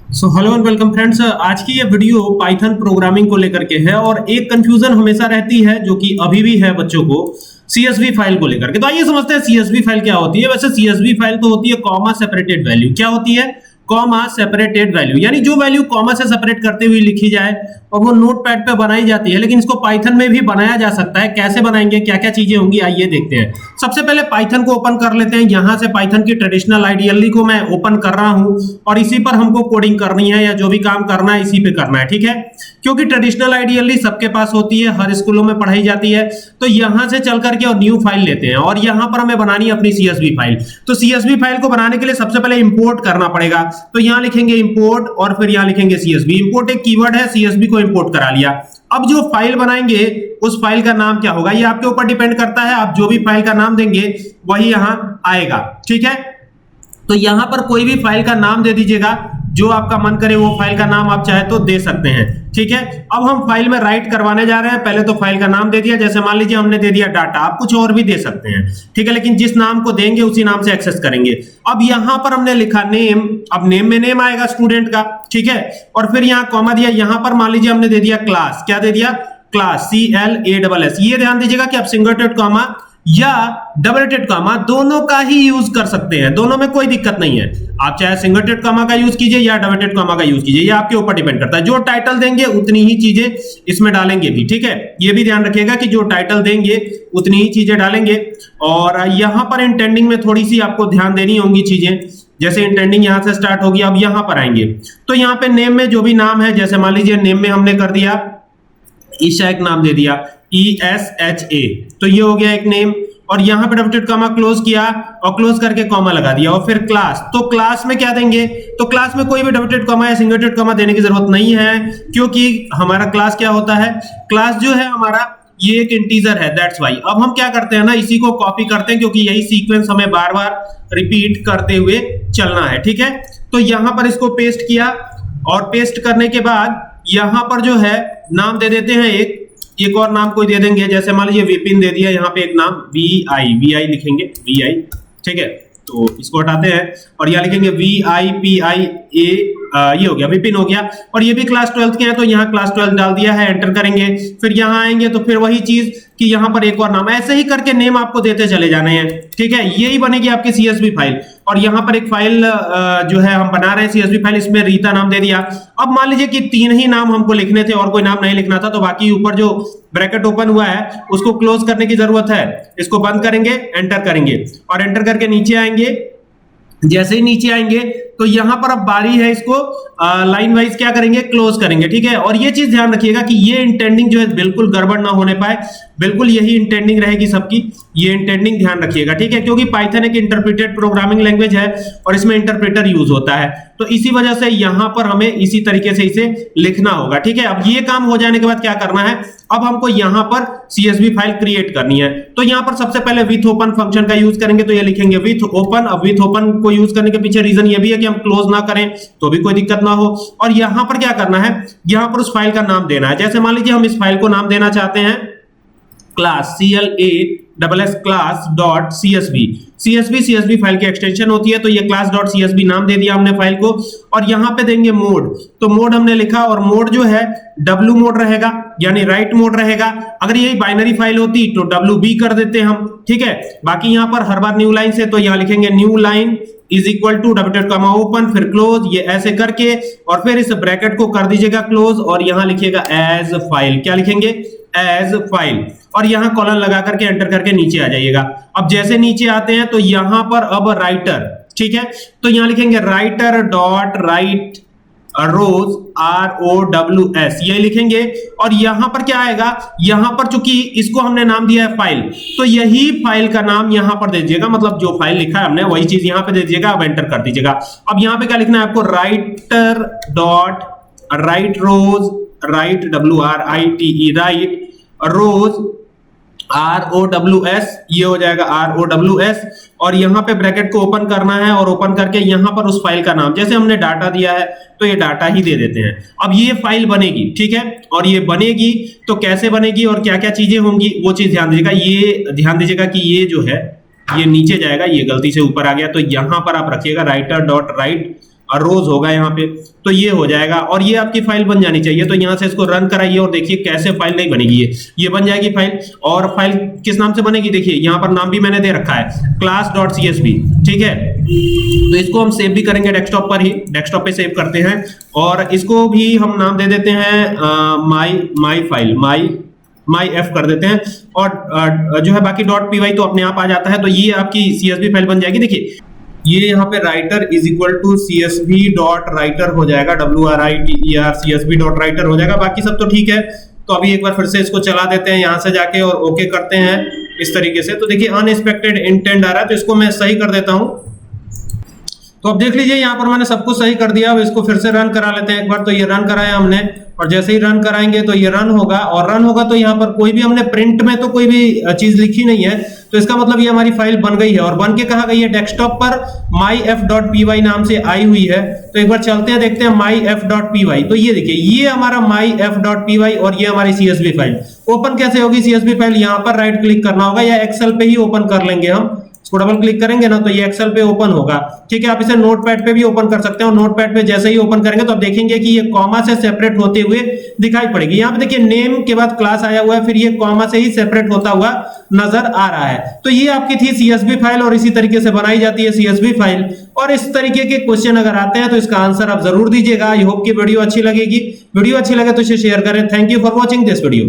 Hello and welcome friends. आज की ये वीडियो पाइथन प्रोग्रामिंग को लेकर के है और एक कंफ्यूजन हमेशा रहती है जो कि अभी भी है बच्चों को सीएसवी फाइल को लेकर के। तो आइए समझते हैं सीएसवी फाइल क्या होती है। वैसे सीएसवी फाइल तो होती है कॉमा सेपरेटेड वैल्यू। क्या होती है? कॉमा सेपरेटेड वैल्यू, यानी जो वैल्यू कॉमा से सेपरेट करते हुए लिखी जाए और वो नोटपैड पे बनाई जाती है। लेकिन इसको पाइथन में भी बनाया जा सकता है। कैसे बनाएंगे, क्या क्या चीजें होंगी, आइए देखते हैं। सबसे पहले पाइथन को ओपन कर लेते हैं। यहां से पाइथन की ट्रेडिशनल आईडीएलई को मैं ओपन कर रहा हूं और इसी पर हमको कोडिंग करनी है या जो भी काम करना है इसी पे करना है, ठीक है। क्योंकि ट्रेडिशनल आईडीएलई सबके पास होती है, हर स्कूलों में पढ़ाई जाती है। तो यहां से चल करके और न्यू फाइल लेते हैं और यहां पर हमें बनानी है अपनी सीएसवी फाइल। तो सीएसवी फाइल को बनाने के लिए सबसे पहले इंपोर्ट करना पड़ेगा। तो यहां लिखेंगे इंपोर्ट और फिर यहां लिखेंगे सीएसवी। इंपोर्ट एक कीवर्ड है, सीएसवी को इंपोर्ट करा लिया। अब जो फाइल बनाएंगे उस फाइल का नाम क्या होगा ये आपके ऊपर डिपेंड करता है। आप जो भी फाइल का नाम देंगे वही यहां आएगा, ठीक है। तो यहां पर कोई भी फाइल का नाम दे दीजिएगा, जो आपका मन करे वो फाइल का नाम आप चाहे तो दे सकते हैं, ठीक है। अब हम फाइल में राइट करवाने जा रहे हैं। पहले तो फाइल का नाम दे दिया, जैसे मान लीजिए हमने दे दिया डाटा। आप कुछ और भी दे सकते हैं, ठीक है, लेकिन जिस नाम को देंगे उसी नाम से एक्सेस करेंगे। अब यहां पर हमने लिखा नेम। अब नेम में नेम आएगा स्टूडेंट का, ठीक है। और फिर यहां कॉमा दिया। यहां पर मान लीजिए हमने दे दिया क्लास। क्या दे दिया? Class, CLASS। ये ध्यान दीजिएगा कि आप सिंगल डॉट कॉमा या डबल डॉट कॉमा दोनों का ही यूज कर सकते हैं। दोनों में कोई दिक्कत नहीं है। आप चाहे सिंगल डॉट कॉमा का यूज कीजिए या डबल डॉट कॉमा का यूज कीजिए, ये आपके ऊपर डिपेंड करता है। जो टाइटल देंगे उतनी ही चीजें इसमें डालेंगे भी, ठीक है। ये भी ध्यान रखिएगा कि जो टाइटल देंगे उतनी ही चीजें डालेंगे। और यहां पर इंटेंडिंग में थोड़ी सी आपको ध्यान देनी होंगी चीजें। जैसे इंटेंडिंग यहां से स्टार्ट होगी, अब यहां पर आएंगे तो यहां पे नेम में जो भी नाम है, जैसे मान लीजिए नेम में हमने कर दिया ईशा, एक नाम दे दिया ESHA, तो ये हो गया एक नेम। और यहां पे डबल डॉट कॉमा क्लोज किया और क्लोज करके कॉमा लगा दिया। और फिर क्लास, तो क्लास में क्या देंगे? तो क्लास में कोई भी डबल डॉट कॉमा या सिंगल डॉट कॉमा देने की जरूरत नहीं है, क्योंकि हमारा क्लास क्या होता है? क्लास जो है हमारा ये एक इंटीजर है, दैट्स वाई। अब हम क्या करते हैं ना, इसी को कॉपी करते हैं, क्योंकि यही सीक्वेंस हमें बार बार रिपीट करते हुए चलना है, ठीक है। तो यहां पर इसको पेस्ट किया और पेस्ट करने के बाद यहां पर जो है नाम दे देते हैं एक और नाम कोई दे देंगे। जैसे मान लीजिए विपिन दे दिया, यहाँ पे एक नाम VI लिखेंगे, VI, ठीक है। तो इसको हटाते हैं और यहाँ लिखेंगे VIPIA, ये हो गया, विपिन हो गया। और ये भी क्लास 12 के हैं तो यहाँ क्लास 12 डाल दिया है, एंटर करेंगे। फिर यहाँ आएंगे तो फिर वही चीज कि यहाँ पर एक और नाम, ऐसे ही करके नेम आपको देते चले जाने हैं, ठीक है। यही बनेगी आपकी सीएसवी फाइल। और यहाँ पर एक फाइल जो है हम बना रहे हैं सीएसवी फाइल, इसमें रीता नाम दे दिया। अब मान लीजिए कि 3 ही नाम हमको लिखने थे और कोई नाम नहीं लिखना था, तो बाकी ऊपर जो ब्रैकेट ओपन हुआ है उसको क्लोज करने की जरूरत है। इसको बंद करेंगे, एंटर करेंगे और एंटर करके नीचे आएंगे। जैसे ही नीचे आएंगे तो यहां पर अब बारी है, इसको लाइन वाइज क्या करेंगे? क्लोज करेंगे, ठीक है। और ये चीज ध्यान रखिएगा कि ये इंटेंडिंग जो है बिल्कुल गड़बड़ ना होने पाए, बिल्कुल यही इंटेंडिंग रहेगी सबकी। ये इंटेंडिंग ध्यान रखिएगा, ठीक है, क्योंकि पाइथन एक इंटरप्रेटेड प्रोग्रामिंग लैंग्वेज है और इसमें इंटरप्रेटर यूज होता है। तो इसी वजह से यहां पर हमें इसी तरीके से इसे लिखना होगा, ठीक है। अब ये काम हो जाने के बाद क्या करना है? अब हमको यहां पर सीएसवी फाइल क्रिएट करनी है। तो यहां पर सबसे पहले विथ ओपन फंक्शन का यूज करेंगे, तो ये लिखेंगे विथ ओपन। अब विथ ओपन को यूज करने के पीछे रीजन ये भी है कि हम क्लोज ना करें तो भी कोई दिक्कत ना हो। और यहां पर क्या करना है? यहां पर उस फाइल का नाम देना है। जैसे मान लीजिए हम इस फाइल को नाम देना चाहते हैं class, CLASS class dot CSV। CSV file की एक्सटेंशन होती है, तो ये क्लास डॉट CSV नाम दे दिया हमने फाइल को। और यहां पे देंगे मोड, तो मोड हमने लिखा और मोड जो है W मोड रहेगा, यानी राइट मोड रहेगा। अगर यही बाइनरी फाइल होती तो WB कर देते हम, ठीक है। बाकी यहां पर हर बार न्यू लाइन से, तो यहां लिखेंगे new line is equal to double dot comma open, फिर क्लोज, ये ऐसे करके और फिर इस ब्रैकेट को कर दीजिएगा क्लोज और यहां लिखिएगा एज फाइल। क्या लिखेंगे? As file. और यहां कॉलन लगा करके एंटर करके नीचे आ जाइएगा। अब जैसे नीचे आते हैं तो यहां पर अब राइटर, ठीक है, तो यहां लिखेंगे राइटर डॉट राइट रोज ROWS, ये लिखेंगे। और यहां पर क्या आएगा? यहां पर चूंकि इसको हमने नाम दिया है फाइल, तो यही फाइल का नाम यहां पर दे दीजिएगा, मतलब जो फाइल लिखा है हमने वही चीज यहां पे दे दीजिएगा। अब एंटर कर दीजिएगा। अब यहां पे क्या लिखना है आपको? राइटर डॉट राइट रोज, राइट WRITE, राइट रोज ROWS, ये हो जाएगा ROWS। और यहां पे ब्रैकेट को ओपन करना है और ओपन करके यहां पर उस फाइल का नाम, जैसे हमने डाटा दिया है तो ये डाटा ही दे देते हैं। अब ये फाइल बनेगी, ठीक है। और ये बनेगी तो कैसे बनेगी और क्या क्या चीजें होंगी वो चीज ध्यान दीजिएगा। ये ध्यान दीजिएगा कि ये जो है ये नीचे जाएगा, ये गलती से ऊपर आ गया, तो यहां पर आप रखिएगा राइटर डॉट राइट और रोज होगा यहाँ पे, तो ये हो जाएगा और ये आपकी फाइल बन जानी चाहिए। तो यहाँ से इसको रन कराइए और देखिए कैसे फाइल नहीं बनेगी, ये बन जाएगी फाइल। और फाइल किस नाम से बनेगी, देखिए यहाँ पर नाम भी मैंने दे रखा है class.csv, ठीक है। तो इसको हम सेव भी करेंगे डेस्कटॉप पर ही, डेस्कटॉप पे सेव करते हैं और इसको भी हम नाम दे देते हैं माई फाइल, माई एफ कर देते हैं और जो है बाकी .py तो अपने आप आ जाता है। तो ये आपकी CSV फाइल बन जाएगी। देखिए ये यहाँ पे writer is equal to CSV dot writer हो जाएगा, WRITER CSV डॉट राइटर हो जाएगा। बाकी सब तो ठीक है। तो अभी एक बार फिर से इसको चला देते हैं यहाँ से जाके और ओके करते हैं इस तरीके से। तो देखिए अनएक्सपेक्टेड इंटेंट आ रहा है, तो इसको मैं सही कर देता हूँ। तो अब देख लीजिए यहाँ पर मैंने सब कुछ सही कर दिया। अब इसको फिर से रन करा लेते हैं एक बार। तो ये रन कराया हमने और जैसे ही रन कराएंगे तो ये रन होगा और रन होगा तो यहाँ पर कोई भी हमने प्रिंट में तो कोई भी चीज लिखी नहीं है, तो इसका मतलब ये हमारी फाइल बन गई है और बन के कहाँ गई है, डेस्कटॉप पर myf.py नाम से आई हुई है। तो एक बार चलते हैं देखते हैं myf.py। तो ये देखिए ये हमारा myf.py और ये हमारी CSV फाइल ओपन कैसे होगी। CSV फाइल यहाँ पर राइट क्लिक करना होगा या एक्सेल पे ही ओपन कर लेंगे हम। इसको डबल क्लिक करेंगे ना तो ये एक्सेल पे ओपन होगा, ठीक है। आप इसे नोटपैड पे भी ओपन कर सकते हो। नोटपैड पे जैसे ही ओपन करेंगे तो आप देखेंगे कि ये कॉमा से सेपरेट होते हुए दिखाई पड़ेगी। यहाँ पे देखिए नेम के बाद क्लास आया हुआ है, फिर ये कॉमा से ही सेपरेट होता हुआ नजर आ रहा है। तो ये आपकी थी CSV फाइल और इसी तरीके से बनाई जाती है CSV फाइल। और इस तरीके के क्वेश्चन अगर आते हैं तो इसका आंसर आप जरूर दीजिएगा। आई होप कि वीडियो अच्छी लगेगी। वीडियो अच्छी लगे तो इसे शेयर करें। Thank you for watching this video.